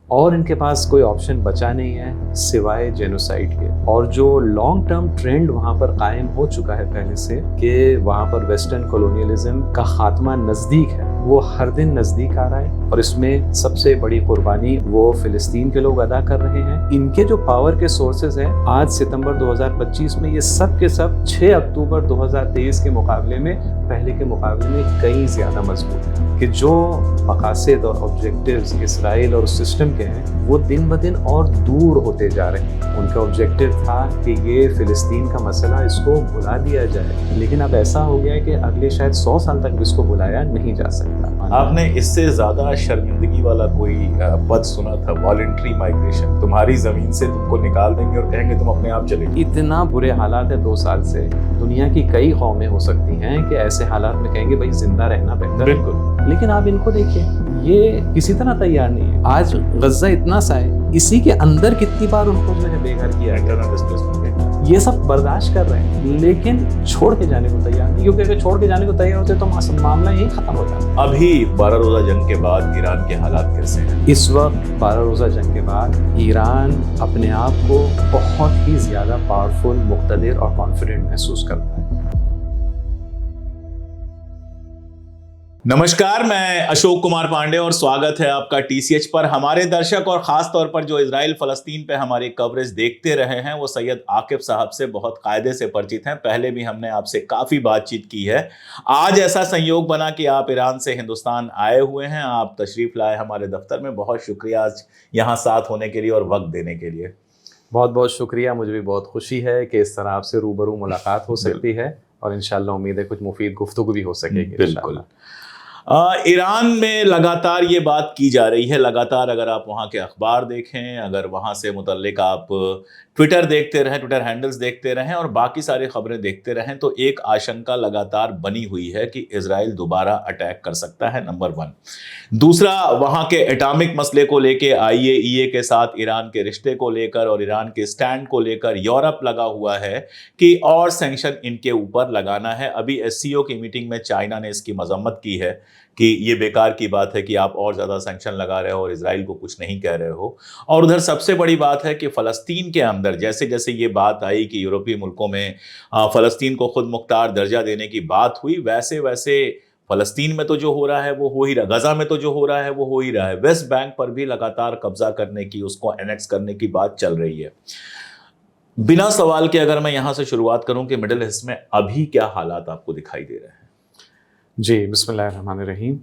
اور ان کے پاس کوئی آپشن بچا نہیں ہے سوائے جینوسائڈ کے. اور جو لانگ ٹرم ٹرینڈ وہاں پر قائم ہو چکا ہے پہلے سے کہ وہاں پر ویسٹرن کولونیلزم کا خاتمہ نزدیک ہے، وہ ہر دن نزدیک آ رہا ہے. اور اس میں سب سے بڑی قربانی وہ فلسطین کے لوگ ادا کر رہے ہیں. ان کے جو پاور کے سورسز ہیں آج ستمبر 2025 میں، یہ سب کے سب 6 اکتوبر 2023 کے مقابلے میں پہلے کے مقابلے میں کئی زیادہ مضبوط ہیں. کہ جو مقاصد اور آبجیکٹیوز اسرائیل اور اس سسٹم کے ہیں وہ دن بدن اور دور ہوتے جا رہے ہیں. ان کا آبجیکٹیو تھا کہ یہ فلسطین کا مسئلہ اس کو بھلا دیا جائے، لیکن اب ایسا ہو گیا ہے کہ اگلے شاید 100 سال تک اس کو بلایا نہیں جا سکتا. آپ نے اس سے زیادہ شرمندگی والا کوئی پد سنا تھا؟ والنٹری مائگریشن، تمہاری زمین سے تم کو نکال دیں گے اور کہیں گے تم اپنے آپ چلے گئے. اتنا برے حالات ہے 2 سال سے. دنیا کی کئی قومیں ہو سکتی ہیں کہ ایسے حالات میں کہیں گے بھائی زندہ رہنا بہتر. بالکل. لیکن آپ ان کو دیکھیں، یہ کسی طرح تیار نہیں ہے. آج غزہ اتنا سا ہے، اسی کے اندر کتنی بار ان کو جو ہے بے گھر کیا گیا. یہ سب برداشت کر رہے ہیں لیکن چھوڑ کے جانے کو تیار نہیں، کیونکہ اگر چھوڑ کے جانے کو تیار ہوتے تو معاملہ یہی ختم ہو جاتا. ابھی 12 روزہ جنگ کے بعد ایران کے حالات کیسے ہیں؟ اس وقت 12 روزہ جنگ کے بعد ایران اپنے آپ کو بہت ہی زیادہ پاورفل، مقتدر اور کانفیڈنٹ محسوس کرتا ہے. نمسکار، میں اشوک کمار پانڈے اور سواگت ہے آپ کا ٹی سی ایچ پر. ہمارے درشک اور خاص طور پر جو اسرائیل فلسطین پہ ہماری کوریج دیکھتے رہے ہیں وہ سید عاقب صاحب سے بہت قاعدے سے پریچت ہیں. پہلے بھی ہم نے آپ سے کافی بات چیت کی ہے. آج ایسا سنیوگ بنا کہ آپ ایران سے ہندوستان آئے ہوئے ہیں، آپ تشریف لائے ہمارے دفتر میں. بہت شکریہ آج یہاں ساتھ ہونے کے لیے اور وقت دینے کے لیے. بہت بہت شکریہ. مجھے بھی بہت خوشی ہے کہ اس طرح آپ سے روبرو ملاقات ہو سکتی ہے اور انشاءاللہ امید ہے کچھ مفید گفتگو بھی ہو سکے گی. بالکل. ایران میں لگاتار یہ بات کی جا رہی ہے، لگاتار اگر آپ وہاں کے اخبار دیکھیں، اگر وہاں سے متعلق آپ ٹویٹر دیکھتے رہیں، ٹویٹر ہینڈلز دیکھتے رہیں اور باقی ساری خبریں دیکھتے رہیں تو ایک آشنکا لگاتار بنی ہوئی ہے کہ اسرائیل دوبارہ اٹیک کر سکتا ہے، نمبر 1. دوسرا، وہاں کے ایٹامک مسئلے کو لے کے IAEA کے ساتھ ایران کے رشتے کو لے کر اور ایران کے سٹینڈ کو لے کر یورپ لگا ہوا ہے کہ اور سینکشن ان کے اوپر لگانا ہے. ابھی SCO کی میٹنگ میں چائنا نے اس کی مذمت کی ہے کہ یہ بیکار کی بات ہے کہ آپ اور زیادہ سینکشن لگا رہے ہو اور اسرائیل کو کچھ نہیں کہہ رہے ہو. اور ادھر سب سے بڑی بات ہے کہ فلسطین کے اندر جیسے جیسے یہ بات آئی کہ یورپی ملکوں میں فلسطین کو خود مختار درجہ دینے کی بات ہوئی، ویسے ویسے فلسطین میں تو جو ہو رہا ہے وہ ہو ہی رہا، غزہ میں تو جو ہو رہا ہے وہ ہو ہی رہا ہے. ویسٹ بینک پر بھی لگاتار قبضہ کرنے کی، اس کو اینیکس کرنے کی بات چل رہی ہے. بنا سوال کے اگر میں یہاں سے شروعات کروں کہ مڈل ایسٹ میں ابھی کیا حالات آپ کو دکھائی دے رہے ہیں؟ جی، بسم اللہ الرحمن الرحیم.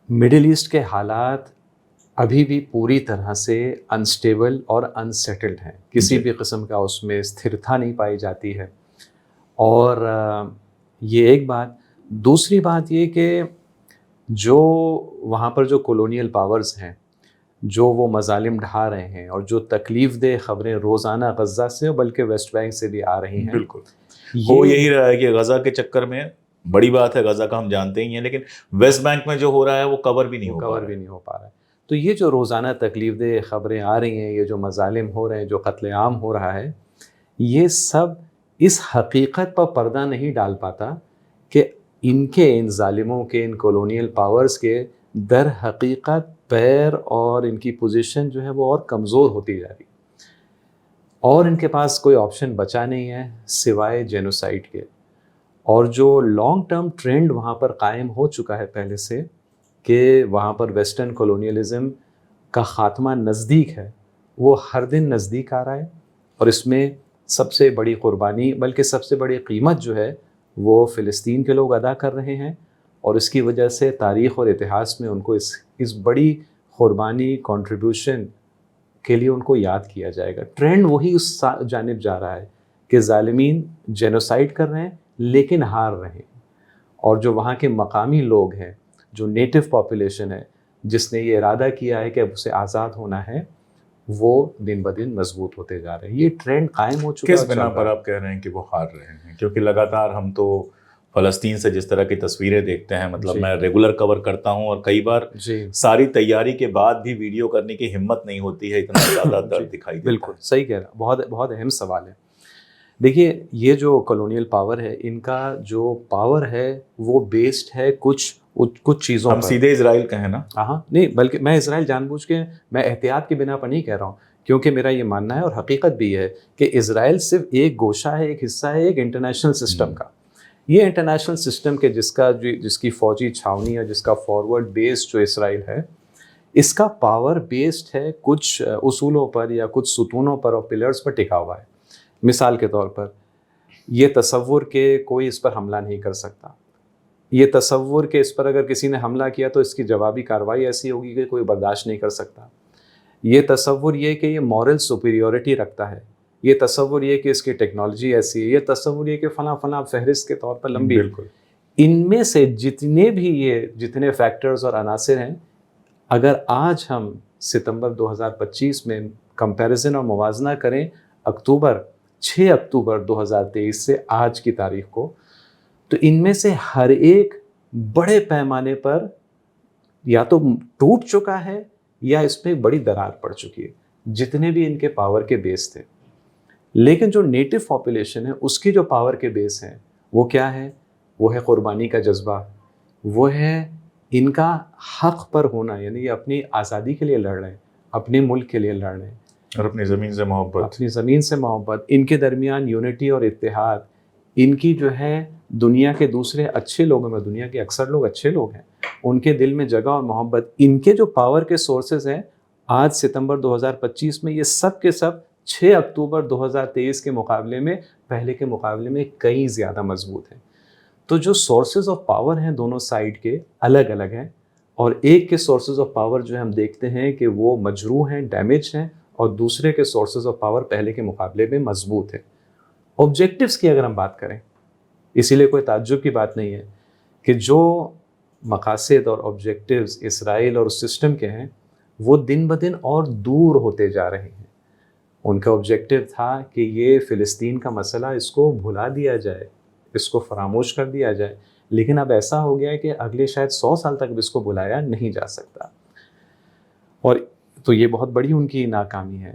مڈل ایسٹ کے حالات ابھی بھی پوری طرح سے انسٹیبل اور انسیٹلڈ ہیں. کسی بھی قسم کا اس میں استھرتا نہیں پائی جاتی ہے. اور یہ ایک بات. دوسری بات یہ کہ جو وہاں پر جو کولونیل پاورز ہیں جو وہ مظالم ڈھا رہے ہیں اور جو تکلیف دہ خبریں روزانہ غزہ سے بلکہ ویسٹ بینک سے بھی آ رہی ہیں، بالکل وہ یہی رہا ہے کہ غزہ کے چکر میں بڑی بات ہے، غزہ کا ہم جانتے ہی ہیں، لیکن ویسٹ بینک میں جو ہو رہا ہے وہ کور بھی نہیں ہو پا رہا ہے. تو یہ جو روزانہ تکلیف دہ خبریں آ رہی ہیں، یہ جو مظالم ہو رہے ہیں، جو قتل عام ہو رہا ہے، یہ سب اس حقیقت پر پردہ نہیں ڈال پاتا کہ ان ظالموں کے، ان کولونیل پاورز کے در حقیقت پیر اور ان کی پوزیشن جو ہے وہ اور کمزور ہوتی جا رہی ہے. اور ان کے پاس کوئی آپشن بچا نہیں ہے سوائے جینوسائڈ کے. اور جو لانگ ٹرم ٹرینڈ وہاں پر قائم ہو چکا ہے پہلے سے کہ وہاں پر ویسٹرن کولونیلزم کا خاتمہ نزدیک ہے، وہ ہر دن نزدیک آ رہا ہے. اور اس میں سب سے بڑی قربانی بلکہ سب سے بڑی قیمت جو ہے وہ فلسطین کے لوگ ادا کر رہے ہیں. اور اس کی وجہ سے تاریخ اور اتہاس میں ان کو اس بڑی قربانی کنٹریبیوشن کے لیے ان کو یاد کیا جائے گا. ٹرینڈ وہی اس جانب جا رہا ہے کہ ظالمین جینوسائڈ کر رہے ہیں لیکن ہار رہے ہیں. اور جو وہاں کے مقامی لوگ ہیں، جو نیٹو پاپولیشن ہے جس نے یہ ارادہ کیا ہے کہ اب اسے آزاد ہونا ہے، وہ دن بدن مضبوط ہوتے جا رہے ہیں. یہ ٹرینڈ قائم ہو چکا ہے. کس بنا پر آپ کہہ رہے ہیں کہ وہ ہار رہے ہیں؟ کیونکہ لگاتار ہم تو فلسطین سے جس طرح کی تصویریں دیکھتے ہیں، مطلب میں ریگولر کور کرتا ہوں اور کئی بار ساری تیاری کے بعد بھی ویڈیو کرنے کی ہمت نہیں ہوتی ہے، اتنا زیادہ درد دکھائی دیتا ہے. بالکل صحیح کہہ رہا، بہت بہت اہم سوال ہے. دیکھیے، یہ جو کولونیل پاور ہے، ان کا جو پاور ہے وہ بیسڈ ہے کچھ کچھ چیزوں ہم پر. سیدھے اسرائیل کہیں نا. ہاں نہیں، بلکہ میں اسرائیل جان بوجھ کے میں احتیاط کی بنا پر نہیں کہہ رہا ہوں، کیونکہ میرا یہ ماننا ہے اور حقیقت بھی ہے کہ اسرائیل صرف ایک گوشہ ہے، ایک حصہ ہے ایک انٹرنیشنل سسٹم کا. یہ انٹرنیشنل سسٹم کے جس کی فوجی چھاونی ہے، جس کا فارورڈ بیس جو اسرائیل ہے، اس کا پاور بیسڈ ہے کچھ اصولوں پر یا کچھ ستونوں پر اور پلرز پر ٹکا ہوا ہے. مثال کے طور پر یہ تصور کہ کوئی اس پر حملہ نہیں کر سکتا، یہ تصور کہ اس پر اگر کسی نے حملہ کیا تو اس کی جوابی کارروائی ایسی ہوگی کہ کوئی برداشت نہیں کر سکتا، یہ تصور یہ کہ یہ مورل سپیریورٹی رکھتا ہے، یہ تصور یہ کہ اس کی ٹیکنالوجی ایسی ہے، یہ تصور یہ کہ فلاں فلاں فہرست کے طور پر لمبی. بالکل. ان میں سے جتنے فیکٹرز اور عناصر ہیں، اگر آج ہم ستمبر 2025 میں کمپیریزن اور موازنہ کریں 6 اکتوبر 2023 سے آج کی تاریخ کو، تو ان میں سے ہر ایک بڑے پیمانے پر یا تو ٹوٹ چکا ہے یا اس میں بڑی درار پڑ چکی ہے، جتنے بھی ان کے پاور کے بیس تھے. لیکن جو نیٹو پاپولیشن ہے اس کی جو پاور کے بیس ہیں وہ کیا ہے؟ وہ ہے قربانی کا جذبہ، وہ ہے ان کا حق پر ہونا، یعنی یہ اپنی آزادی کے لیے لڑ رہے ہیں، اپنے ملک کے لیے لڑ رہے ہیں اور اپنی زمین سے محبت. اپنی زمین سے محبت. ان کے درمیان یونٹی اور اتحاد، ان کی جو ہے دنیا کے دوسرے اچھے لوگوں میں، دنیا کے اکثر لوگ اچھے لوگ ہیں، ان کے دل میں جگہ اور محبت. ان کے جو پاور کے سورسز ہیں آج ستمبر 2025 میں، یہ سب کے سب 6 اکتوبر 2023 کے مقابلے میں، پہلے کے مقابلے میں کئی زیادہ مضبوط ہیں. تو جو سورسز آف پاور ہیں دونوں سائیڈ کے الگ الگ ہیں، اور ایک کے سورسز آف پاور جو ہم دیکھتے ہیں کہ وہ مجروح ہیں، ڈیمیج ہیں، اور دوسرے کے سورسز آف پاور پہلے کے مقابلے میں مضبوط ہیں. آبجیکٹیوز کی اگر ہم بات کریں، اسی لیے کوئی تعجب کی بات نہیں ہے کہ جو مقاصد اور آبجیکٹیوز اسرائیل اور اس سسٹم کے ہیں وہ دن بدن اور دور ہوتے جا رہے ہیں. ان کا آبجیکٹیو تھا کہ یہ فلسطین کا مسئلہ اس کو بھلا دیا جائے، اس کو فراموش کر دیا جائے، لیکن اب ایسا ہو گیا ہے کہ اگلے شاید 100 سال تک اس کو بلایا نہیں جا سکتا. اور تو یہ بہت بڑی ان کی ناکامی ہے.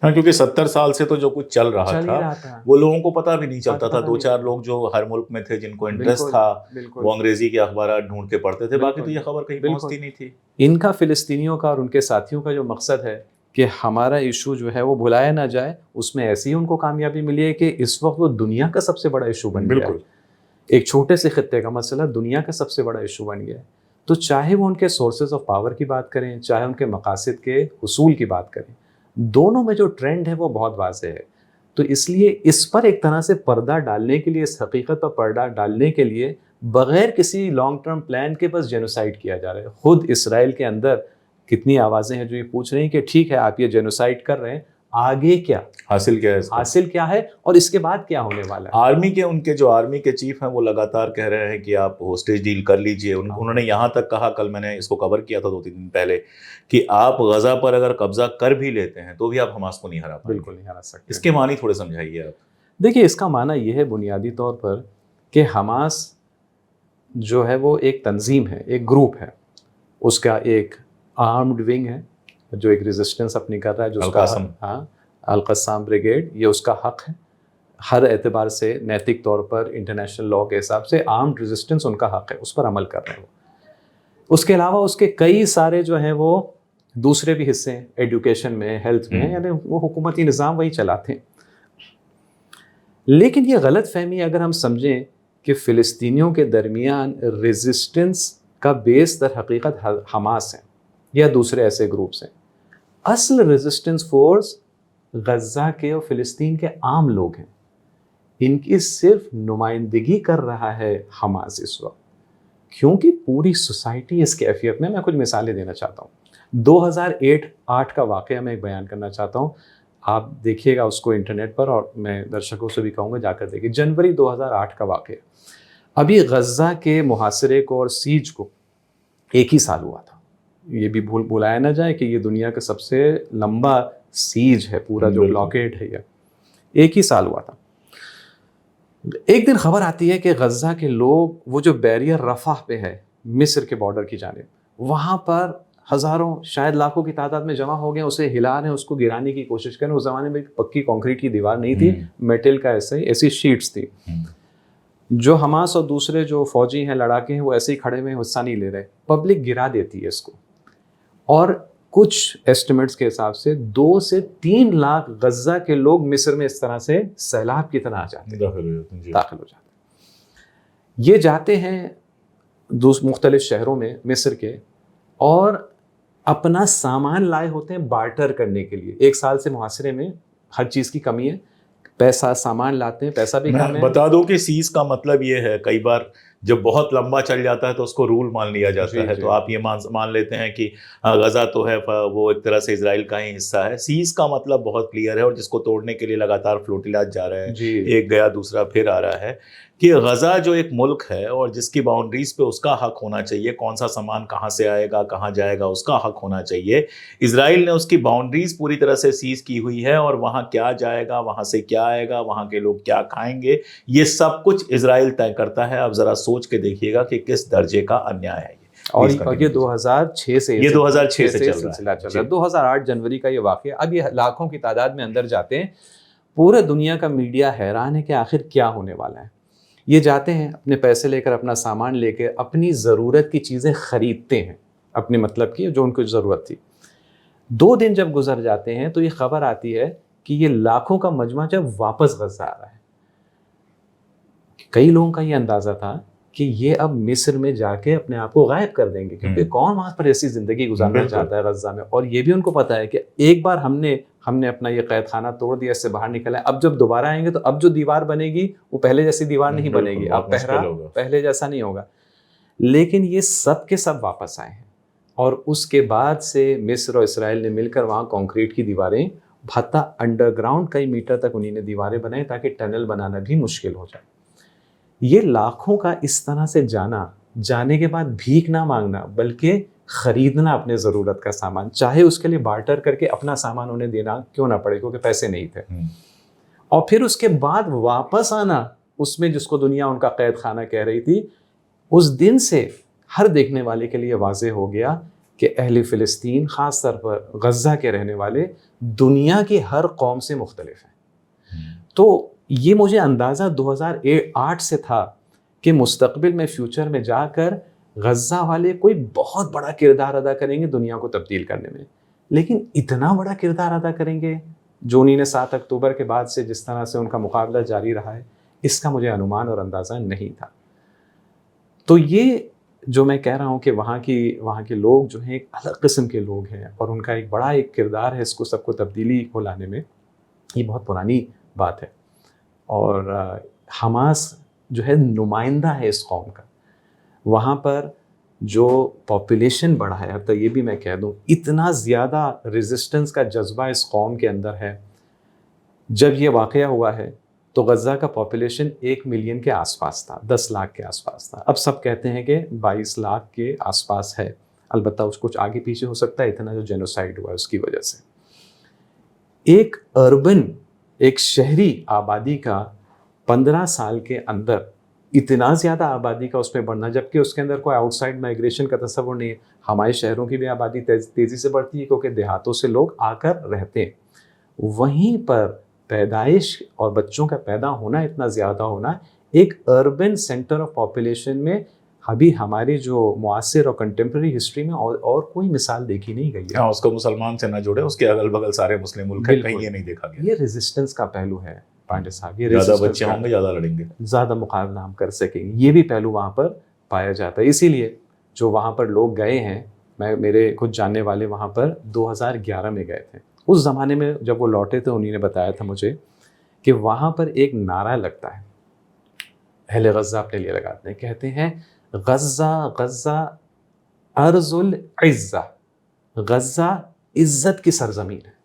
ہاں، کیونکہ 70 سال سے تو جو کچھ چل رہا تھا وہ لوگوں کو پتہ بھی نہیں چلتا تھا. 2-4 لوگ جو ہر ملک میں تھے جن کو انٹرسٹ تھا وہ انگریزی کے اخبارات ڈھونڈ کے پڑھتے تھے، باقی تو یہ خبر کہیں پہنچتی نہیں تھی. ان کا فلسطینیوں کا اور ان کے ساتھیوں کا جو مقصد ہے کہ ہمارا ایشو جو ہے وہ بھلایا نہ جائے، اس میں ایسی ان کو کامیابی ملی ہے کہ اس وقت وہ دنیا کا سب سے بڑا ایشو بن گیا ہے. ایک چھوٹے سے خطے کا مسئلہ دنیا کا سب سے بڑا ایشو بن گیا ہے. تو چاہے وہ ان کے سورسز آف پاور کی بات کریں، چاہے ان کے مقاصد کے حصول کی بات کریں، دونوں میں جو ٹرینڈ ہے وہ بہت واضح ہے. تو اس لیے اس پر ایک طرح سے پردہ ڈالنے کے لیے، اس حقیقت پر پردہ ڈالنے کے لیے بغیر کسی لانگ ٹرم پلان کے بس جینوسائیڈ کیا جا رہا ہے. خود اسرائیل کے اندر کتنی آوازیں ہیں جو یہ پوچھ رہی ہیں کہ ٹھیک ہے آپ یہ جینوسائیڈ کر رہے ہیں، آگے کیا حاصل کیا ہے اور اس کے بعد کیا ہونے والا ہے. ان کے جو آرمی کے چیف ہیں وہ لگاتار کہہ رہے ہیں کہ آپ ہوسٹیج ڈیل کر لیجئے. انہوں نے یہاں تک کہا، کل میں نے اس کو کور کیا تھا 2-3 دن پہلے، کہ آپ غزہ پر اگر قبضہ کر بھی لیتے ہیں تو بھی آپ حماس کو نہیں ہرا پائیں. بالکل نہیں ہرا سکتے. اس کے معنی تھوڑے سمجھائیے آپ. دیکھیے اس کا معنی یہ ہے بنیادی طور پر کہ حماس جو ہے وہ ایک تنظیم ہے، ایک گروپ ہے، اس کا ایک آرمڈ ونگ ہے جو ایک ریزسٹنس اپنی کر رہا ہے، جو القسام بریگیڈ. یہ اس کا حق ہے ہر اعتبار سے، نیتک طور پر، انٹرنیشنل لاء کے حساب سے آرمڈ ریزسٹنس ان کا حق ہے، اس پر عمل کر رہے ہیں. اس کے علاوہ اس کے کئی سارے جو ہیں وہ دوسرے بھی حصے ہیں، ایڈوکیشن میں، ہیلتھ میں، یعنی وہ حکومتی نظام وہی چلاتے ہیں. لیکن یہ غلط فہمی اگر ہم سمجھیں کہ فلسطینیوں کے درمیان ریزسٹنس کا بیس در حقیقت حماس ہے یا دوسرے ایسے گروپس ہیں. اصل ریزسٹنس فورس غزہ کے اور فلسطین کے عام لوگ ہیں. ان کی صرف نمائندگی کر رہا ہے حماس اس وقت، کیونکہ پوری سوسائٹی اس کیفیت میں کچھ مثالیں دینا چاہتا ہوں. 2008 کا واقعہ میں ایک بیان کرنا چاہتا ہوں. آپ دیکھیے گا اس کو انٹرنیٹ پر، اور میں درشکوں سے بھی کہوں گا جا کر دیکھیے. جنوری 2008 کا واقعہ. ابھی غزہ کے محاصرے کو اور سیج کو 1 ہی سال ہوا تھا. یہ بھی بھلایا نہ جائے کہ یہ دنیا کا سب سے لمبا سیج ہے، پورا جو بلاکیڈ ہے، یہ 1 ہی سال ہوا تھا. ایک دن خبر آتی ہے کہ غزہ کے لوگ، وہ جو بیریئر رفح پہ ہے مصر کے بارڈر کی جانب، وہاں پر ہزاروں شاید لاکھوں کی تعداد میں جمع ہو گئے، اسے ہلا رہے ہیں، اس کو گرانے کی کوشش کر رہے ہیں. اس زمانے میں پکی کنکریٹ کی دیوار نہیں تھی، میٹل کا ایسی شیٹس تھی. جو حماس اور دوسرے جو فوجی ہیں لڑاکے ہیں وہ ایسے ہی کھڑے ہوئے حصہ نہیں لے رہے, پبلک گرا دیتی ہے اس کو. اور کچھ ایسٹیمیٹس کے حساب سے 2 سے 3 لاکھ غزہ کے لوگ مصر میں اس طرح سے سیلاب کی طرح آ جاتے ہیں, داخل ہو جاتے ہیں. یہ جاتے ہیں مختلف شہروں میں مصر کے اور اپنا سامان لائے ہوتے ہیں بارٹر کرنے کے لیے. 1 سال سے محاصرے میں ہر چیز کی کمی ہے, پیسہ سامان لاتے ہیں, پیسہ بھی کم ہے. بتا دوں کہ سیز کا مطلب یہ ہے, کئی بار جب بہت لمبا چل جاتا ہے تو اس کو رول مان لیا جاتا ہے, تو آپ یہ مان لیتے ہیں کہ غزہ تو ہے وہ ایک طرح سے اسرائیل کا ہی حصہ ہے. سیز کا مطلب بہت کلیئر ہے, اور جس کو توڑنے کے لیے لگاتار فلوٹیلات جا رہے ہیں, ایک گیا دوسرا پھر آ رہا ہے, کہ غزہ جو ایک ملک ہے اور جس کی باؤنڈریز پہ اس کا حق ہونا چاہیے, کون سا سامان کہاں سے آئے گا کہاں جائے گا اس کا حق ہونا چاہیے. اسرائیل نے اس کی باؤنڈریز پوری طرح سے سیز کی ہوئی ہے, اور وہاں کیا جائے گا, وہاں سے کیا آئے گا, وہاں کے لوگ کیا کھائیں گے, یہ سب کچھ اسرائیل طے کرتا ہے. اب ذرا سوچ کے دیکھیے گا کہ کس درجے کا انیائے ہے. اور یہ 2006 سے یہ 2006 سے چل رہا ہے. 2008 جنوری کا یہ واقعہ. اب یہ لاکھوں کی تعداد میں اندر جاتے ہیں. پورے دنیا کا میڈیا حیران ہے کہ آخر کیا ہونے والا ہے. یہ جاتے ہیں اپنے پیسے لے کر, اپنا سامان لے کے اپنی ضرورت کی چیزیں خریدتے ہیں, اپنے مطلب کی جو ان کو ضرورت تھی. 2 دن جب گزر جاتے ہیں تو یہ خبر آتی ہے کہ یہ لاکھوں کا مجمع جب واپس غزہ آ رہا ہے. کئی لوگوں کا یہ اندازہ تھا کہ یہ اب مصر میں جا کے اپنے آپ کو غائب کر دیں گے, کیونکہ کون وہاں پر ایسی زندگی گزارنا چاہتا ہے غزہ میں. اور یہ بھی ان کو پتا ہے کہ ایک بار ہم نے اپنا یہ قید خانہ توڑ دیا, اس سے باہر نکلا ہے. اب جب دوبارہ آئیں گے تو اب جو دیوار بنے گی وہ پہلے جیسی دیوار نہیں بنے گی, اب پہرا پہلے جیسا نہیں ہوگا. لیکن یہ سب کے سب واپس آئے ہیں, اور اس کے بعد سے مصر اور اسرائیل نے مل کر وہاں کانکریٹ کی دیواریں, حتیٰ انڈر گراؤنڈ کئی میٹر تک انہیں نے دیواریں بنائیں تاکہ ٹنل بنانا بھی مشکل ہو جائے. یہ لاکھوں کا اس طرح سے جانے کے بعد بھیک نہ مانگنا, بلکہ خریدنا اپنے ضرورت کا سامان, چاہے اس کے لیے بارٹر کر کے اپنا سامان انہیں دینا کیوں نہ پڑے کیونکہ پیسے نہیں تھے. اور پھر اس کے بعد واپس آنا اس میں جس کو دنیا ان کا قید خانہ کہہ رہی تھی. اس دن سے ہر دیکھنے والے کے لیے واضح ہو گیا کہ اہل فلسطین, خاص طور پر غزہ کے رہنے والے, دنیا کی ہر قوم سے مختلف ہیں. تو یہ مجھے اندازہ 2008 سے تھا کہ مستقبل میں فیوچر میں جا کر غزہ والے کوئی بہت بڑا کردار ادا کریں گے دنیا کو تبدیل کرنے میں. لیکن اتنا بڑا کردار ادا کریں گے جو انہیں 7 اکتوبر کے بعد سے جس طرح سے ان کا مقابلہ جاری رہا ہے, اس کا مجھے انومان اور اندازہ نہیں تھا. تو یہ جو میں کہہ رہا ہوں کہ وہاں کے لوگ جو ہیں ایک الگ قسم کے لوگ ہیں, اور ان کا ایک بڑا ایک کردار ہے اس کو سب کو تبدیلی کو لانے میں. یہ بہت پرانی بات ہے. اور حماس جو ہے نمائندہ ہے اس قوم کا. وہاں پر جو پاپولیشن بڑھا ہے, حتیٰ یہ بھی میں کہہ دوں اتنا زیادہ ریزسٹنس کا جذبہ اس قوم کے اندر ہے. جب یہ واقعہ ہوا ہے تو غزہ کا پاپولیشن 1 ملین کے آس پاس تھا, 10 لاکھ کے آس پاس تھا. اب سب کہتے ہیں کہ 22 لاکھ کے آس پاس ہے. البتہ اس کچھ آگے پیچھے ہو سکتا ہے, اتنا جو جینوسائیڈ ہوا ہے اس کی وجہ سے. ایک ایک شہری آبادی کا 15 سال کے اندر اتنا زیادہ آبادی کا اس میں بڑھنا, جبکہ اس کے اندر کوئی آؤٹ سائڈ مائگریشن کا تصور نہیں ہے. ہمارے شہروں کی بھی آبادی تیزی سے بڑھتی ہے کیونکہ دیہاتوں سے لوگ آ کر رہتے ہیں. وہیں پر پیدائش اور بچوں کا پیدا ہونا اتنا زیادہ ہونا, ایک اربن سینٹر آف پاپولیشن میں ابھی ہماری جو معاصر اور کنٹمپرری ہسٹری میں اور کوئی مثال دیکھی نہیں گئی ہے. اس کو مسلمان سے نہ جوڑے, اس کے اگل بغل سارے مسلم ملک ہیں, کہیں یہ نہیں دیکھا گیا. یہ ریزسٹنس کا پہلو ہے پانڈے صاحب. یہ زیادہ بچے ہوں گے زیادہ لڑیں گے, زیادہ مقابلہ ہم کر سکیں گے, یہ بھی پہلو وہاں پر پایا جاتا ہے. اسی لیے جو وہاں پر لوگ گئے ہیں, میرے کچھ جاننے والے وہاں پر 2011 میں گئے تھے. اس زمانے میں جب وہ لوٹے تھے انہوں نے بتایا تھا مجھے کہ وہاں پر ایک نعرہ لگتا ہے, اہل غزہ اپنے لیے لگاتے ہیں, کہتے ہیں غزہ غزہ ارض العزہ, غزہ عزت کی سرزمین ہے.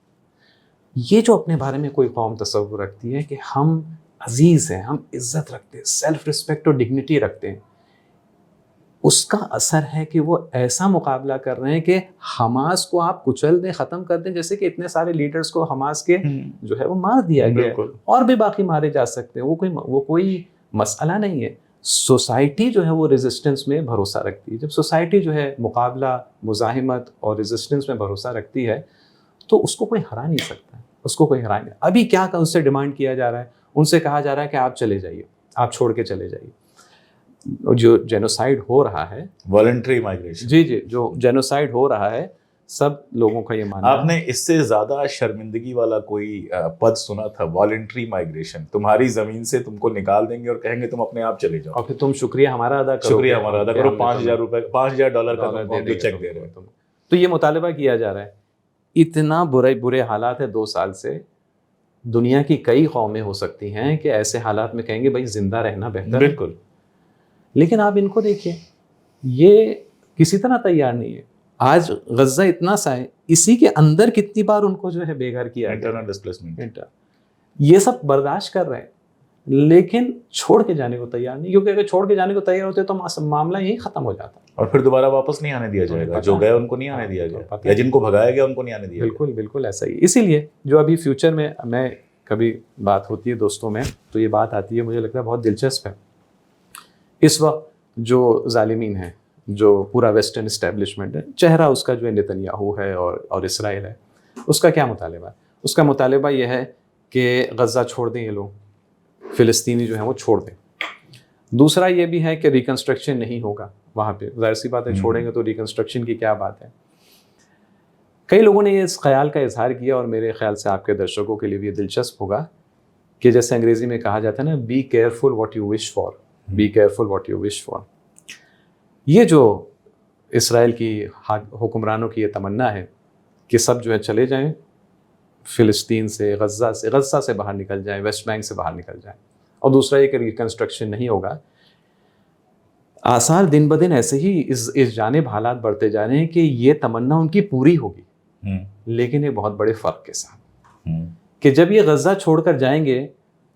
یہ جو اپنے بارے میں کوئی قوم تصور رکھتی ہے کہ ہم عزیز ہیں, ہم عزت رکھتے ہیں, سیلف رسپیکٹ اور ڈگنیٹی رکھتے ہیں, اس کا اثر ہے کہ وہ ایسا مقابلہ کر رہے ہیں کہ حماس کو آپ کچل دیں, ختم کر دیں, جیسے کہ اتنے سارے لیڈرز کو حماس کے جو ہے وہ مار دیا گیا ہے, اور بھی باقی مارے جا سکتے ہیں. وہ کوئی مسئلہ نہیں ہے. سوسائٹی جو ہے وہ ریزسٹنس میں بھروسہ رکھتی ہے. جب سوسائٹی جو ہے مقابلہ, مزاحمت اور ریزسٹنس میں بھروسہ رکھتی ہے تو اس کو کوئی ہرا نہیں سکتا, اس کو کوئی ہرا نہیں. ابھی کیا اس سے ڈیمانڈ کیا جا رہا ہے, ان سے کہا جا رہا ہے کہ آپ چلے جائیے, آپ چھوڑ کے چلے جائیے. جو جینوسائیڈ ہو رہا ہے, والنٹری مائگریشن, جی جو جینوسائیڈ ہو رہا ہے, سب لوگوں کا یہ ماننا ہے. آپ نے اس سے زیادہ شرمندگی والا کوئی پد سنا تھا؟ والنٹری مائگریشن, تمہاری زمین سے تم کو نکال دیں گے اور کہیں گے تم اپنے آپ چلے جاؤ, اور پھر تم شکریہ ہمارا ادا کرو, شکریہ ہمارا ادا کرو, $5,000 کا جو چیک دے رہے ہیں. تو یہ مطالبہ کیا جا رہا ہے. اتنا برے حالات ہیں 2 سال سے. دنیا کی کئی قومیں ہو سکتی ہیں کہ ایسے حالات میں کہیں گے بھائی زندہ رہنا بہتر ہے. بالکل. لیکن آپ ان کو دیکھیے, یہ کسی طرح تیار نہیں ہے. آج غزہ اتنا سا ہے, اسی کے اندر کتنی بار ان کو جو ہے بے گھر کیا ہے, انٹرنل ڈسپلیسمنٹ, یہ سب برداشت کر رہے ہیں, لیکن چھوڑ کے جانے کو تیار نہیں. کیونکہ اگر چھوڑ کے جانے کو تیار ہوتے تو معاملہ یہی ختم ہو جاتا, اور پھر دوبارہ واپس نہیں آنے دیا جائے گا. جو گئے ان کو نہیں آنے دیا گیا, یا جن کو بھگایا گیا ان کو نہیں آنے دیا گیا. بالکل ایسا ہی. اسی لیے جو ابھی فیوچر میں کبھی بات ہوتی ہے دوستوں میں, تو یہ بات آتی ہے, مجھے لگتا ہے بہت دلچسپ ہے. اس وقت جو ظالمین ہیں, جو پورا ویسٹرن اسٹیبلشمنٹ ہے, چہرہ اس کا جو ہے نتنیاہو ہے اور اسرائیل ہے, اس کا کیا مطالبہ ہے؟ اس کا مطالبہ یہ ہے کہ غزہ چھوڑ دیں یہ لوگ, فلسطینی جو ہیں وہ چھوڑ دیں. دوسرا یہ بھی ہے کہ ریکنسٹرکشن نہیں ہوگا وہاں پہ. ظاہر سی بات ہے, چھوڑیں گے تو ریکنسٹرکشن کی کیا بات ہے. کئی لوگوں نے اس خیال کا اظہار کیا, اور میرے خیال سے آپ کے درشکوں کے لیے بھی یہ دلچسپ ہوگا, کہ جیسے انگریزی میں کہا جاتا ہے نا, be careful what you wish for, be careful what you wish for. یہ جو اسرائیل کی حکمرانوں کی یہ تمنا ہے کہ سب جو ہے چلے جائیں فلسطین سے, غزہ سے باہر نکل جائیں, ویسٹ بینک سے باہر نکل جائیں, اور دوسرا یہ کہ ریکنسٹرکشن نہیں ہوگا. آثار دن بدن ایسے ہی اس جانب حالات بڑھتے جا رہے ہیں کہ یہ تمنا ان کی پوری ہوگی, لیکن ایک بہت بڑے فرق کے ساتھ, کہ جب یہ غزہ چھوڑ کر جائیں گے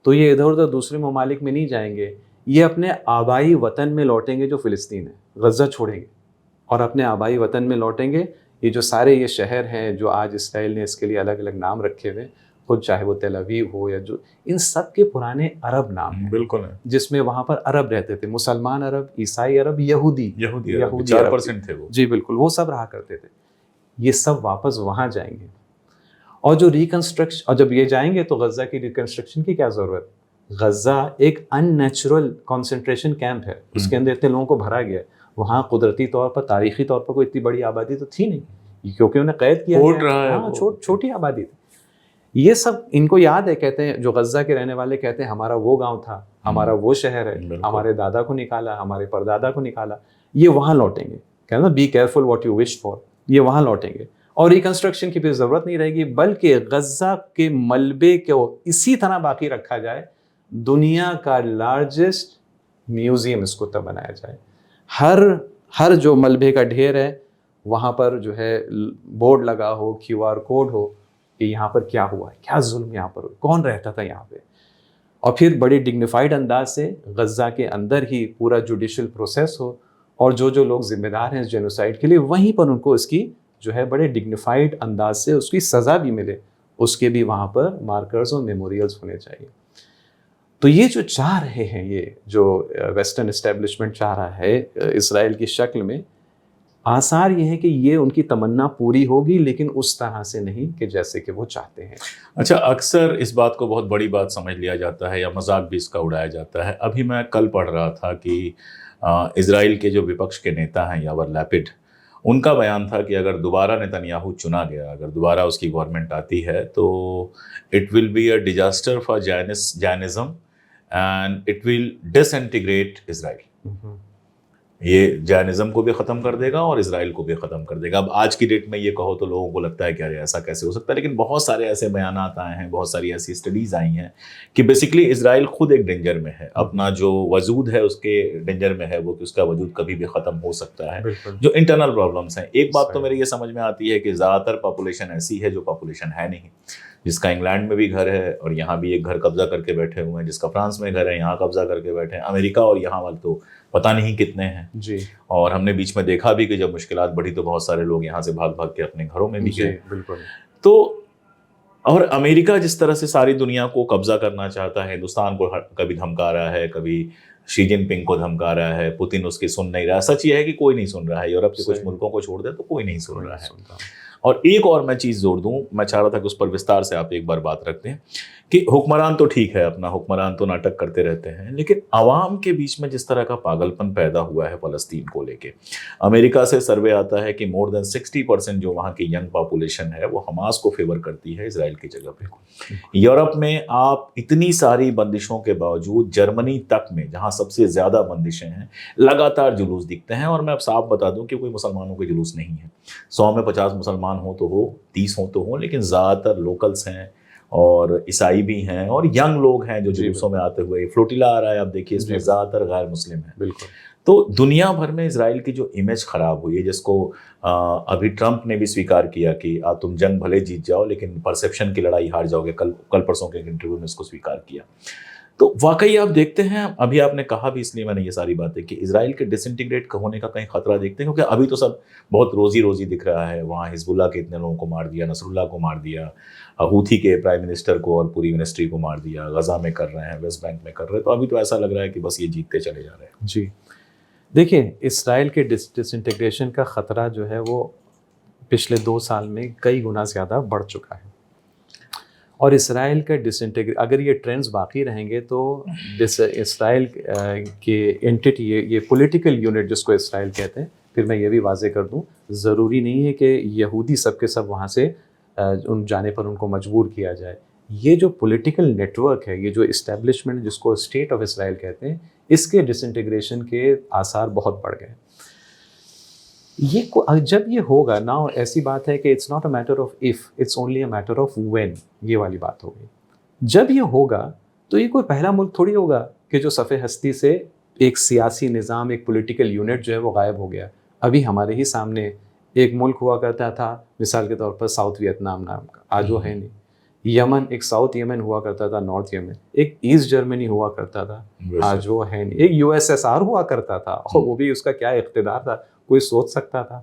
تو یہ ادھر ادھر دوسرے ممالک میں نہیں جائیں گے, یہ اپنے آبائی وطن میں لوٹیں گے جو فلسطین ہے. غزہ چھوڑیں گے اور اپنے آبائی وطن میں لوٹیں گے. یہ جو سارے یہ شہر ہیں جو آج اسرائیل نے اس کے لیے الگ الگ نام رکھے ہوئے, خود چاہے وہ تل اویو ہو یا جو, ان سب کے پرانے عرب نام ہیں. بالکل, جس میں وہاں پر عرب رہتے تھے, مسلمان عرب, عیسائی عرب, یہودی 4% تھے وہ. جی بالکل, وہ سب رہا کرتے تھے. یہ سب واپس وہاں جائیں گے, اور جو ریکنسٹرکشن, اور جب یہ جائیں گے تو غزہ کی ریکنسٹرکشن کی کیا ضرورت؟ غزہ ایک ان نیچرل کنسنٹریشن کیمپ ہے, اس کے اندر اتنے لوگوں کو بھرا گیا ہے. وہاں قدرتی طور پر, تاریخی طور پر کوئی اتنی بڑی آبادی تو تھی نہیں, کیونکہ انہیں قید کیا گیا, چھوٹی آبادی تھی. یہ سب ان کو یاد ہے, کہتے ہیں جو غزہ کے رہنے والے کہتے ہیں ہمارا وہ گاؤں تھا, ہمارا وہ شہر ہے, ہمارے دادا کو نکالا, ہمارے پردادا کو نکالا. یہ وہاں لوٹیں گے, کہنا نا be careful what you wish for, یہ وہاں لوٹیں گے, اور ریکنسٹرکشن کی پھر ضرورت نہیں رہے گی, بلکہ غزہ کے ملبے کو اسی طرح باقی رکھا جائے. دنیا کا لارجسٹ میوزیم اس کو تب بنایا جائے. ہر جو ملبے کا ڈھیر ہے وہاں پر جو ہے بورڈ لگا ہو, QR کوڈ ہو کہ یہاں پر کیا ہوا ہے, کیا ظلم یہاں پر ہو, کون رہتا تھا یہاں پہ. اور پھر بڑی ڈگنیفائڈ انداز سے غزہ کے اندر ہی پورا جوڈیشل پروسیس ہو, اور جو لوگ ذمہ دار ہیں اس جینوسائیڈ کے لیے, وہیں پر ان کو اس کی جو ہے بڑے ڈگنیفائڈ انداز سے اس کی سزا بھی ملے. اس کے بھی وہاں پر مارکرز اور میموریلز ہونے چاہیے. تو یہ جو چاہ رہے ہیں, یہ جو ویسٹرن اسٹیبلشمنٹ چاہ رہا ہے اسرائیل کی شکل میں, آثار یہ ہے کہ یہ ان کی تمنا پوری ہوگی, لیکن اس طرح سے نہیں کہ جیسے کہ وہ چاہتے ہیں. اچھا, اکثر اس بات کو بہت بڑی بات سمجھ لیا جاتا ہے, یا مذاق بھی اس کا اڑایا جاتا ہے. ابھی میں کل پڑھ رہا تھا کہ اسرائیل کے جو وپکش کے نیتا ہیں یاور لیپڈ, ان کا بیان تھا کہ اگر دوبارہ نتنیاہو چنا گیا, اگر دوبارہ اس کی گورنمنٹ آتی ہے, تو it will be a disaster for Zionism and it will disintegrate Israel. یہ جائنزم کو بھی ختم کر دے گا اور اسرائیل کو بھی ختم کر دے گا. اب آج کی ڈیٹ میں یہ کہو تو لوگوں کو لگتا ہے کہ ارے ایسا کیسے ہو سکتا ہے, لیکن بہت سارے ایسے بیانات آئے ہیں, بہت ساری ایسی اسٹڈیز آئی ہیں کہ بیسکلی اسرائیل خود ایک ڈینجر میں ہے. اپنا جو وجود ہے اس کے ڈینجر میں ہے وہ, کہ اس کا وجود کبھی بھی ختم ہو سکتا ہے. جو انٹرنل پرابلمس ہیں, ایک بات تو میرے یہ سمجھ میں آتی ہے کہ زیادہ تر پاپولیشن ایسی ہے جو پاپولیشن ہے نہیں, جس کا انگلینڈ میں بھی گھر ہے اور یہاں بھی ایک گھر قبضہ کر کے بیٹھے ہوئے ہیں, جس کا فرانس میں گھر ہے یہاں قبضہ کر کے بیٹھے ہیں, امریکہ اور یہاں والے تو پتہ نہیں کتنے ہیں. جی, اور ہم نے بیچ میں دیکھا بھی کہ جب مشکلات بڑھی تو بہت سارے لوگ یہاں سے بھاگ بھاگ کے اپنے گھروں میں بھی گئے. بالکل. تو اور امریکہ جس طرح سے ساری دنیا کو قبضہ کرنا چاہتا ہے, ہندوستان کو کبھی دھمکا رہا ہے, کبھی شی جن پنگ کو دھمکا رہا ہے, پوتن اس کی سن نہیں رہا. سچ یہ ہے کہ کوئی نہیں سن رہا ہے, یورپ کے کچھ ملکوں کو چھوڑ دے تو کوئی نہیں سن رہا ہے. اور ایک اور میں چیز زور دوں، میں چاہ رہا تھا کہ اس پر وستار سے آپ ایک بار بات رکھتے ہیں کہ حکمران تو ٹھیک ہے، اپنا حکمران تو ناٹک کرتے رہتے ہیں، لیکن عوام کے بیچ میں جس طرح کا پاگل پن پیدا ہوا ہے فلسطین کو لے کے، امریکہ سے سروے آتا ہے کہ مور دین 60% جو وہاں کی ینگ پاپولیشن ہے وہ حماس کو فیور کرتی ہے اسرائیل کی جگہ پہ۔ یورپ میں آپ اتنی ساری بندشوں کے باوجود جرمنی تک میں جہاں سب سے زیادہ بندشیں ہیں لگاتار جلوس دکھتے ہیں، اور میں اب صاف بتا دوں کہ کوئی مسلمانوں کے جلوس نہیں ہے، 100 میں 50 مسلمان ہوں تو ہو، 30 ہوں تو ہوں، لیکن زیادہ تر لوکلس ہیں اور عیسائی بھی ہیں اور ینگ لوگ ہیں جو جلوسوں میں آتے ہوئے، فلوٹیلا آ رہا ہے، آپ دیکھیے اس میں زیادہ تر غیر مسلم ہیں۔ بالکل۔ تو دنیا بھر میں اسرائیل کی جو امیج خراب ہوئی ہے، جس کو ابھی ٹرمپ نے بھی سویکار کیا کہ تم جنگ بھلے جیت جاؤ لیکن پرسیپشن کی لڑائی ہار جاؤ گے، کل پرسوں کے انٹرویو میں اس کو سویکار کیا۔ تو واقعی آپ دیکھتے ہیں، ابھی آپ نے کہا بھی اس لیے میں نے یہ ساری باتیں کہ اسرائیل کے ڈس انٹیگریٹ ہونے کا کہیں خطرہ دیکھتے ہیں، کیونکہ ابھی تو سب بہت روزی دکھ رہا ہے، وہاں حزب اللہ کے اتنے لوگوں کو مار دیا، نصر اللہ کو مار دیا، ہوتھی کے پرائم منسٹر کو اور پوری منسٹری کو مار دیا، غزہ میں کر رہے ہیں، ویسٹ بینک میں کر رہے ہیں، تو ابھی تو ایسا لگ رہا ہے کہ بس یہ جیتتے چلے جا رہے ہیں۔ جی دیکھیں، اسرائیل کے ڈس انٹیگریشن کا خطرہ جو ہے وہ پچھلے 2 سال میں کئی گنا زیادہ بڑھ چکا ہے، اور اسرائیل کا اگر یہ ٹرینڈز باقی رہیں گے تو اسرائیل کے انٹیٹی، یہ پولیٹیکل یونٹ جس کو اسرائیل کہتے ہیں، پھر میں یہ بھی واضح کر دوں، ضروری نہیں ہے کہ یہودی سب کے سب وہاں سے ان جانے پر ان کو مجبور کیا جائے۔ یہ جو پولیٹیکل نیٹ ورک ہے، یہ جو اسٹیبلشمنٹ جس کو اسٹیٹ آف اسرائیل کہتے ہیں، اس کے ڈس انٹیگریشن کے آثار بہت بڑھ گئے۔ جب یہ ہوگا نا، ایسی بات ہے کہ it's not a matter of if, it's only a matter of when, یہ والی بات ہوگی۔ جب یہ ہوگا تو یہ کوئی پہلا ملک تھوڑی ہوگا کہ جو صفِ ہستی سے ایک سیاسی نظام، ایک پولیٹیکل یونٹ جو ہے وہ غائب ہو گیا۔ ابھی ہمارے ہی سامنے ایک ملک ہوا کرتا تھا، مثال کے طور پر ساؤتھ ویتنام نام کا، آج وہ ہے نہیں۔ یمن، ایک ساؤتھ یمن ہوا کرتا تھا، نارتھ یمن، ایک ایسٹ جرمنی ہوا کرتا تھا، آج وہ ہے نہیں۔ ایک USSR ہوا کرتا تھا، اور وہ بھی اس کا کیا اقتدار تھا، کوئی سوچ سکتا تھا؟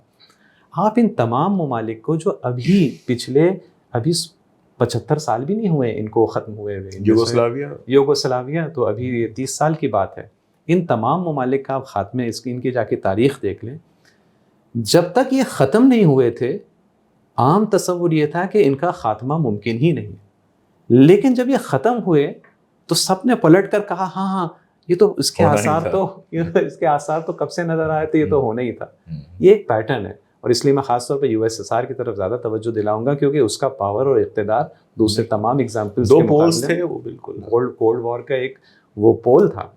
آپ ان تمام ممالک کو جو ابھی 75 سال بھی نہیں ہوئے ان کو ختم ہوئے یوگوسلاویہ تو ابھی یہ 30 سال کی بات ہے، ان تمام ممالک کا آپ خاتمے ان کی جا کے تاریخ دیکھ لیں، جب تک یہ ختم نہیں ہوئے تھے عام تصور یہ تھا کہ ان کا خاتمہ ممکن ہی نہیں، لیکن جب یہ ختم ہوئے تو سب نے پلٹ کر کہا ہاں یہ تو اس کے آثار تو کب سے نظر آئے تھے، یہ تو ہونا ہی تھا۔ یہ ایک پیٹرن ہے، اور اس لیے میں خاص طور پہ USSR کی طرف زیادہ توجہ دلاؤں گا، کیونکہ اس کا پاور اور اقتدار دوسرے تمام ایگزامپلز کے مقابلے تھے، وہ بالکل کولڈ وار کا ایک وہ پول تھا،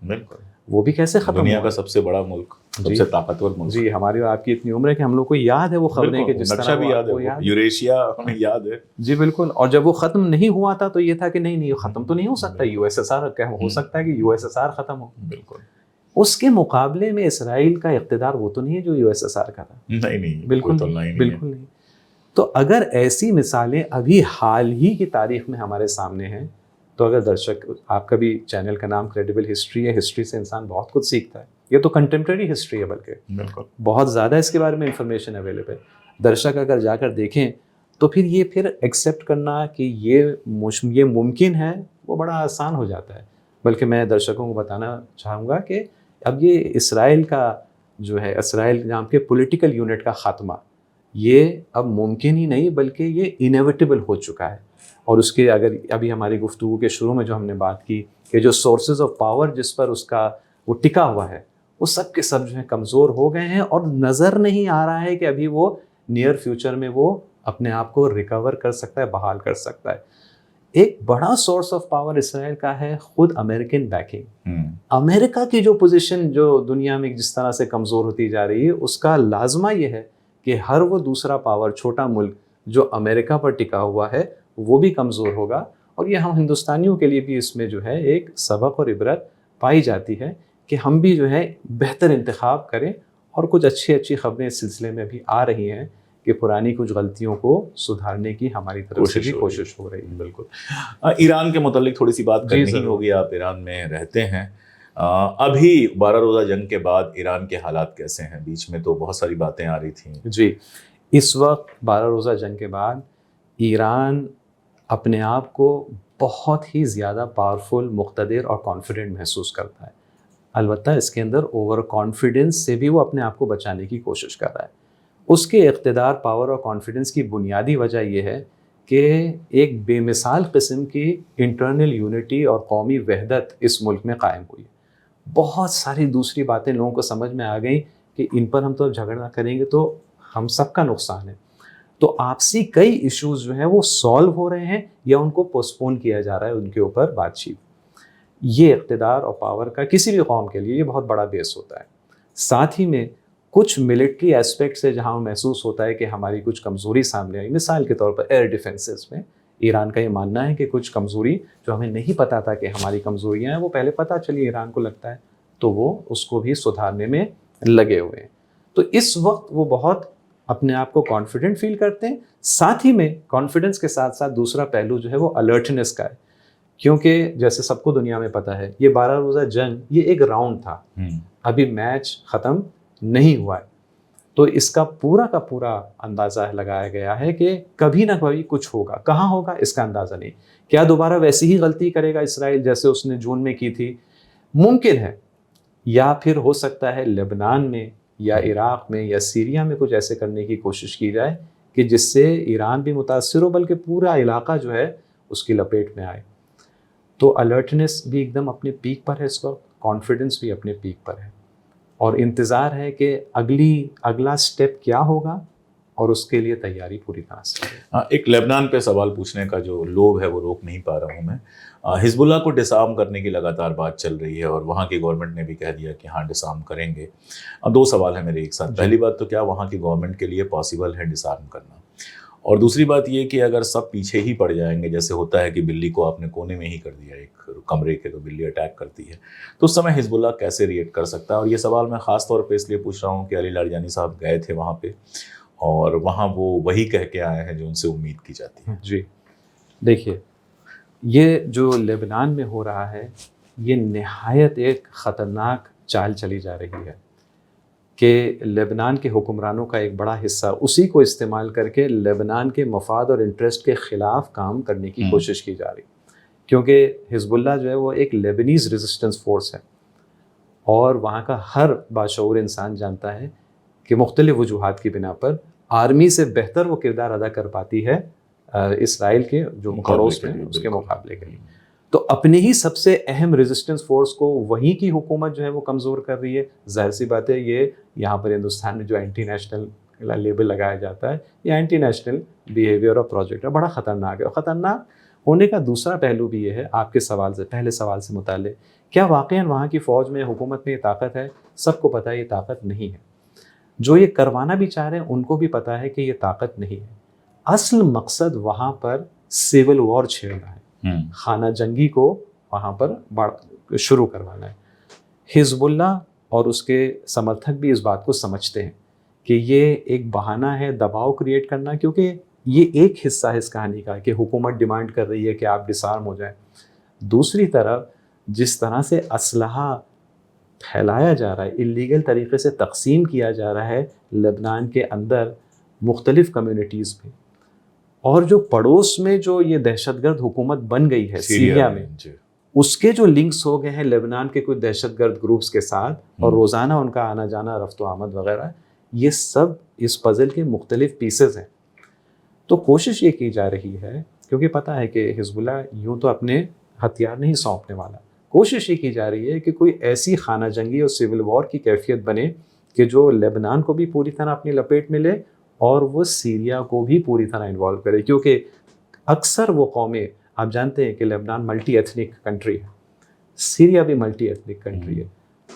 وہ بھی کیسے ختم ہوا؟ دنیا کا سب سے بڑا ملک، سب سے طاقتور ملک۔ جی، ہماری اور آپ کی اتنی عمر ہے کہ ہم لوگ کو یاد ہے وہ خبریں کہ جس طرح بھی یاد ہے، یوریشیا ہمیں یاد ہے۔ جی بالکل، اور جب وہ ختم نہیں ہوا تھا تو یہ تھا کہ نہیں ختم تو نہیں ہو سکتا، USSR کیا ہو سکتا ہے کہ USSR ختم ہو؟ بالکل۔ اس کے مقابلے میں اسرائیل کا اقتدار وہ تو نہیں ہے جو USSR کا تھا، نہیں، بالکل نہیں۔ تو اگر ایسی مثالیں ابھی حال ہی کی تاریخ میں ہمارے سامنے ہیں، تو اگر درشک، آپ کا بھی چینل کا نام کریڈیبل ہسٹری ہے، ہسٹری سے انسان بہت کچھ سیکھتا ہے، یہ تو کنٹمپریری ہسٹری ہے، بلکہ بالکل بہت زیادہ اس کے بارے میں انفارمیشن اویلیبل۔ درشک اگر جا کر دیکھیں تو پھر ایکسیپٹ کرنا کہ یہ ممکن ہے وہ بڑا آسان ہو جاتا ہے۔ بلکہ میں درشکوں کو بتانا چاہوں گا کہ اب یہ اسرائیل کا جو ہے، اسرائیل نام کے پولیٹیکل یونٹ کا خاتمہ، یہ اب ممکن ہی نہیں بلکہ یہ انیویٹیبل ہو چکا ہے۔ اور اس کے اگر ابھی ہماری گفتگو کے شروع میں جو ہم نے بات کی کہ جو سورسز آف پاور جس پر اس کا وہ ٹکا ہوا ہے، وہ سب کے سب جو ہے کمزور ہو گئے ہیں، اور نظر نہیں آ رہا ہے کہ ابھی وہ نیئر فیوچر میں وہ اپنے آپ کو ریکور کر سکتا ہے، بحال کر سکتا ہے۔ ایک بڑا سورس آف پاور اسرائیل کا ہے خود امریکن بیکنگ۔ امریکہ کی جو پوزیشن جو دنیا میں جس طرح سے کمزور ہوتی جا رہی ہے، اس کا لازمہ یہ ہے کہ ہر وہ دوسرا پاور، چھوٹا ملک جو امریکہ پر ٹکا ہوا ہے، وہ بھی کمزور ہوگا۔ اور یہ ہم ہندوستانیوں کے لیے بھی اس میں جو ہے ایک سبق اور عبرت پائی جاتی ہے کہ ہم بھی جو ہے بہتر انتخاب کریں، اور کچھ اچھی خبریں اس سلسلے میں بھی آ رہی ہیں کہ پرانی کچھ غلطیوں کو سدھارنے کی ہماری طرف سے بھی کوشش ہو رہی ہے۔ بالکل۔ ایران کے متعلق تھوڑی سی بات کرنی ہی ہوگی، آپ ایران میں رہتے ہیں، ابھی 12 روزہ جنگ کے بعد ایران کے حالات کیسے ہیں؟ بیچ میں تو بہت ساری باتیں آ رہی تھیں۔ جی، اس وقت 12 روزہ جنگ کے بعد ایران اپنے آپ کو بہت ہی زیادہ پاورفل، مقتدر اور کانفیڈنٹ محسوس کرتا ہے۔ البتہ اس کے اندر اوور کانفیڈنس سے بھی وہ اپنے آپ کو بچانے کی کوشش کر رہا ہے۔ اس کے اقتدار، پاور اور کانفیڈنس کی بنیادی وجہ یہ ہے کہ ایک بے مثال قسم کی انٹرنل یونٹی اور قومی وحدت اس ملک میں قائم ہوئی. بہت ساری دوسری باتیں لوگوں کو سمجھ میں آ گئی کہ ان پر ہم تو جھگڑا کریں گے تو ہم سب کا نقصان ہے. تو آپسی کئی ایشوز جو ہیں وہ سالو ہو رہے ہیں یا ان کو پوسٹپون کیا جا رہا ہے ان کے اوپر بات چیت. یہ اقتدار اور پاور کا کسی بھی قوم کے لیے یہ بہت بڑا بیس ہوتا ہے. ساتھ ہی میں کچھ ملٹری ایسپیکٹ سے جہاں محسوس ہوتا ہے کہ ہماری کچھ کمزوری سامنے آئی. مثال کے طور پر ایئر ڈیفنسز میں ایران کا یہ ماننا ہے کہ کچھ کمزوری جو ہمیں نہیں پتا تھا کہ ہماری کمزوریاں ہیں وہ پہلے پتہ چلی ایران کو لگتا ہے تو وہ اس کو بھی سدھارنے میں لگے ہوئے ہیں. تو اس وقت وہ بہت اپنے آپ کو کانفیڈنٹ فیل کرتے ہیں. ساتھ ہی میں کانفیڈنس کے ساتھ ساتھ دوسرا پہلو جو ہے وہ الرٹنس کا ہے, کیونکہ جیسے سب کو دنیا میں پتہ ہے یہ 12 روزہ جنگ یہ ایک راؤنڈ تھا, ابھی میچ ختم نہیں ہوا ہے. تو اس کا پورا اندازہ لگایا گیا ہے کہ کبھی نہ کبھی کچھ ہوگا. کہاں ہوگا اس کا اندازہ نہیں. کیا دوبارہ ویسی ہی غلطی کرے گا اسرائیل جیسے اس نے جون میں کی تھی؟ ممکن ہے. یا پھر ہو سکتا ہے لبنان میں یا عراق میں یا سیریا میں کچھ ایسے کرنے کی کوشش کی جائے کہ جس سے ایران بھی متاثر ہو بلکہ پورا علاقہ جو ہے اس کی لپیٹ میں آئے. تو الرٹنس بھی ایک دم اپنے پیک پر ہے اس وقت, کانفیڈنس بھی اپنے پیک پر ہے, اور انتظار ہے کہ اگلا سٹیپ کیا ہوگا اور اس کے لیے تیاری پوری طرح سے. ایک لبنان پہ سوال پوچھنے کا جو لوب ہے وہ روک نہیں پا رہا ہوں میں. حزب اللہ کو ڈسارم کرنے کی لگاتار بات چل رہی ہے اور وہاں کی گورنمنٹ نے بھی کہہ دیا کہ ہاں ڈسارم کریں گے. 2 سوال ہیں میرے ایک ساتھ. پہلی بات تو کیا وہاں کی گورنمنٹ کے لیے پاسبل ہے ڈسارم کرنا؟ اور دوسری بات یہ کہ اگر سب پیچھے ہی پڑ جائیں گے, جیسے ہوتا ہے کہ بلی کو آپ نے کونے میں ہی کر دیا ایک کمرے کے تو بلی اٹیک کرتی ہے, تو اس سمے حزب اللہ کیسے ریئیکٹ کر سکتا ہے؟ اور یہ سوال میں خاص طور پہ اس لیے پوچھ رہا ہوں کہ علی لاریجانی صاحب گئے تھے وہاں پہ اور وہاں وہ وہی کہہ کے آئے ہیں جو ان سے امید کی جاتی ہے. جی دیکھیے, یہ جو لبنان میں ہو رہا ہے یہ نہایت ایک خطرناک چال چلی جا رہی ہے کہ لبنان کے حکمرانوں کا ایک بڑا حصہ اسی کو استعمال کر کے لبنان کے مفاد اور انٹرسٹ کے خلاف کام کرنے کی کوشش کی جا رہی. کیونکہ حزب اللہ جو ہے وہ ایک لیبنیز ریزسٹنس فورس ہے اور وہاں کا ہر باشعور انسان جانتا ہے کہ مختلف وجوہات کی بنا پر آرمی سے بہتر وہ کردار ادا کر پاتی ہے اسرائیل کے جو پڑوس میں اس کے مقابلے کے لیے. تو اپنی ہی سب سے اہم ریزسٹنس فورس کو وہیں کی حکومت جو ہے وہ کمزور کر رہی ہے. ظاہر سی بات ہے یہ یہاں پر ہندوستان میں جو اینٹی نیشنل لیبل لگایا جاتا ہے یہ اینٹی نیشنل بیہیویئر اور پروجیکٹ ہے, بڑا خطرناک ہے. اور خطرناک ہونے کا دوسرا پہلو بھی یہ ہے, آپ کے پہلے سوال سے متعلق, کیا واقعاً وہاں کی فوج میں حکومت میں یہ طاقت ہے؟ سب کو پتہ ہے یہ طاقت نہیں ہے. جو یہ کروانا بھی چاہ رہے ہیں ان کو بھی پتہ ہے کہ یہ طاقت نہیں ہے. اصل مقصد وہاں پر سول وار چھیڑنا ہے, خانہ جنگی کو وہاں پر شروع کروانا ہے. حزب اللہ اور اس کے سمرتھک بھی اس بات کو سمجھتے ہیں کہ یہ ایک بہانہ ہے دباؤ کریٹ کرنا, کیونکہ یہ ایک حصہ ہے اس کہانی کا کہ حکومت ڈیمانڈ کر رہی ہے کہ آپ ڈسارم ہو جائیں. دوسری طرف جس طرح سے اسلحہ پھیلایا جا رہا ہے, اللیگل طریقے سے تقسیم کیا جا رہا ہے لبنان کے اندر مختلف کمیونٹیز میں, اور جو پڑوس میں جو یہ دہشت گرد حکومت بن گئی ہے سیریا میں, اس کے جو لنکس ہو گئے ہیں لبنان کے کچھ دہشت گرد گروپس کے ساتھ اور روزانہ ان کا آنا جانا رفت و آمد وغیرہ, یہ سب اس پزل کے مختلف پیسز ہیں. تو کوشش یہ کی جا رہی ہے, کیونکہ پتہ ہے کہ حزب اللہ یوں تو اپنے ہتھیار نہیں سونپنے والا, کوشش یہ کی جا رہی ہے کہ کوئی ایسی خانہ جنگی اور سول وار کی کیفیت بنے کہ جو لبنان کو بھی پوری طرح اپنی لپیٹ میں لے اور وہ سیریا کو بھی پوری طرح انوالو کرے. کیونکہ اکثر وہ قومیں, آپ جانتے ہیں کہ لبنان ملٹی ایتھنک کنٹری ہے, سیریا بھی ملٹی ایتھنک کنٹری ہے.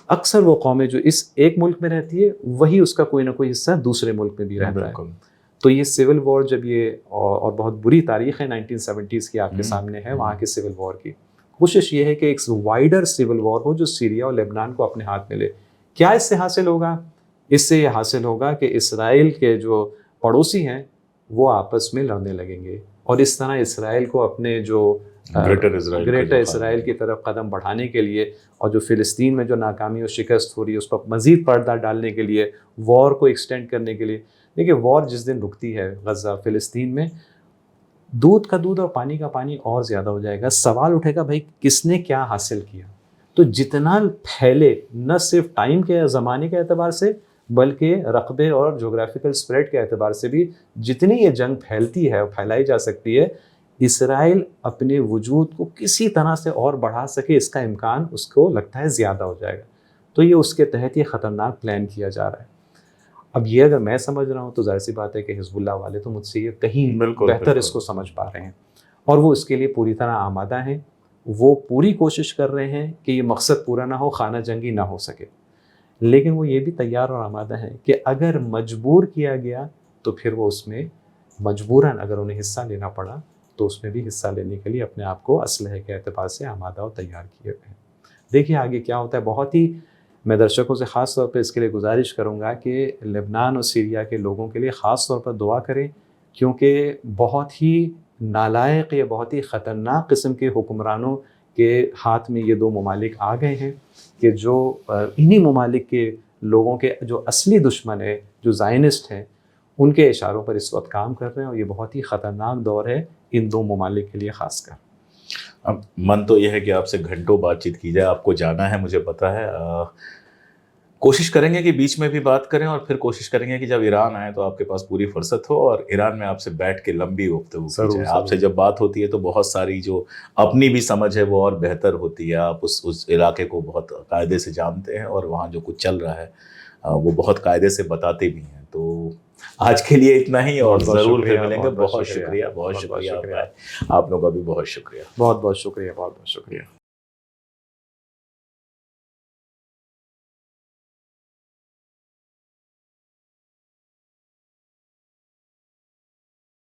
اکثر وہ قومیں جو اس ایک ملک میں رہتی ہے وہی اس کا کوئی نہ کوئی حصہ دوسرے ملک میں بھی رہتا ہے. تو یہ سول وار جب یہ اور بہت بری تاریخ ہے 1970s کی آپ کے سامنے ہے وہاں کے سول وار کی, کوشش یہ ہے کہ ایک وائڈر سول وار ہو جو سیریا اور لبنان کو اپنے ہاتھ میں لے. کیا اس سے حاصل ہوگا؟ اس سے یہ حاصل ہوگا کہ اسرائیل کے جو پڑوسی ہیں وہ آپس میں لڑنے لگیں گے, اور اس طرح اسرائیل کو اپنے جو گریٹر اسرائیل کی طرف قدم بڑھانے کے لیے, اور جو فلسطین میں جو ناکامی اور شکست ہو رہی ہے اس پر مزید پردہ ڈالنے کے لیے, وار کو ایکسٹینڈ کرنے کے لیے. دیکھیے وار جس دن رکتی ہے غزہ فلسطین میں, دودھ کا دودھ اور پانی کا پانی اور زیادہ ہو جائے گا. سوال اٹھے گا بھائی کس نے کیا حاصل کیا؟ تو جتنا پھیلے نہ صرف ٹائم کے زمانے کے اعتبار سے بلکہ رقبے اور جغرافیکل اسپریڈ کے اعتبار سے بھی جتنی یہ جنگ پھیلتی ہے اور پھیلائی جا سکتی ہے، اسرائیل اپنے وجود کو کسی طرح سے اور بڑھا سکے اس کا امکان اس کو لگتا ہے زیادہ ہو جائے گا. تو یہ اس کے تحت یہ خطرناک پلان کیا جا رہا ہے. اب یہ اگر میں سمجھ رہا ہوں تو ظاہر سی بات ہے کہ حزب اللہ والے تو مجھ سے یہ کہیں بہتر اس کو سمجھ پا رہے ہیں، اور وہ اس کے لیے پوری طرح آمادہ ہیں. وہ پوری کوشش کر رہے ہیں کہ یہ مقصد پورا نہ ہو، خانہ جنگی نہ ہو سکے، لیکن وہ یہ بھی تیار اور آمادہ ہیں کہ اگر مجبور کیا گیا تو پھر وہ اس میں مجبوراً اگر انہیں حصہ لینا پڑا تو اس میں بھی حصہ لینے کے لیے اپنے آپ کو اسلحے کے اعتبار سے آمادہ اور تیار کیے ہوئے ہیں. دیکھیے آگے کیا ہوتا ہے. بہت ہی میں درشکوں سے خاص طور پہ اس کے لیے گزارش کروں گا کہ لبنان اور سیریا کے لوگوں کے لیے خاص طور پر دعا کریں، کیونکہ بہت ہی نالائق یا بہت ہی خطرناک قسم کے حکمرانوں کے ہاتھ میں یہ دو ممالک آ گئے ہیں کہ جو انہی ممالک کے لوگوں کے جو اصلی دشمن ہے، جو زائنسٹ ہیں، ان کے اشاروں پر اس وقت کام کر رہے ہیں، اور یہ بہت ہی خطرناک دور ہے ان دو ممالک کے لیے خاص کر. اب من تو یہ ہے کہ آپ سے گھنٹوں بات چیت کی جائے، آپ کو جانا ہے مجھے پتہ ہے. کوشش کریں گے کہ بیچ میں بھی بات کریں، اور پھر کوشش کریں گے کہ جب ایران آئے تو آپ کے پاس پوری فرصت ہو اور ایران میں آپ سے بیٹھ کے لمبی گفتگو کی جائے. آپ سے جب بات ہوتی ہے تو بہت ساری جو اپنی بھی سمجھ ہے وہ اور بہتر ہوتی ہے. آپ اس علاقے کو بہت قاعدے سے جانتے ہیں اور وہاں جو کچھ چل رہا ہے وہ بہت قاعدے سے بتاتے بھی ہیں. تو آج کے لیے اتنا ہی، اور ضرور پھر ملیں گے. بہت شکریہ، بہت شکریہ. آپ لوگوں کا بھی بہت شکریہ. بہت بہت شکریہ.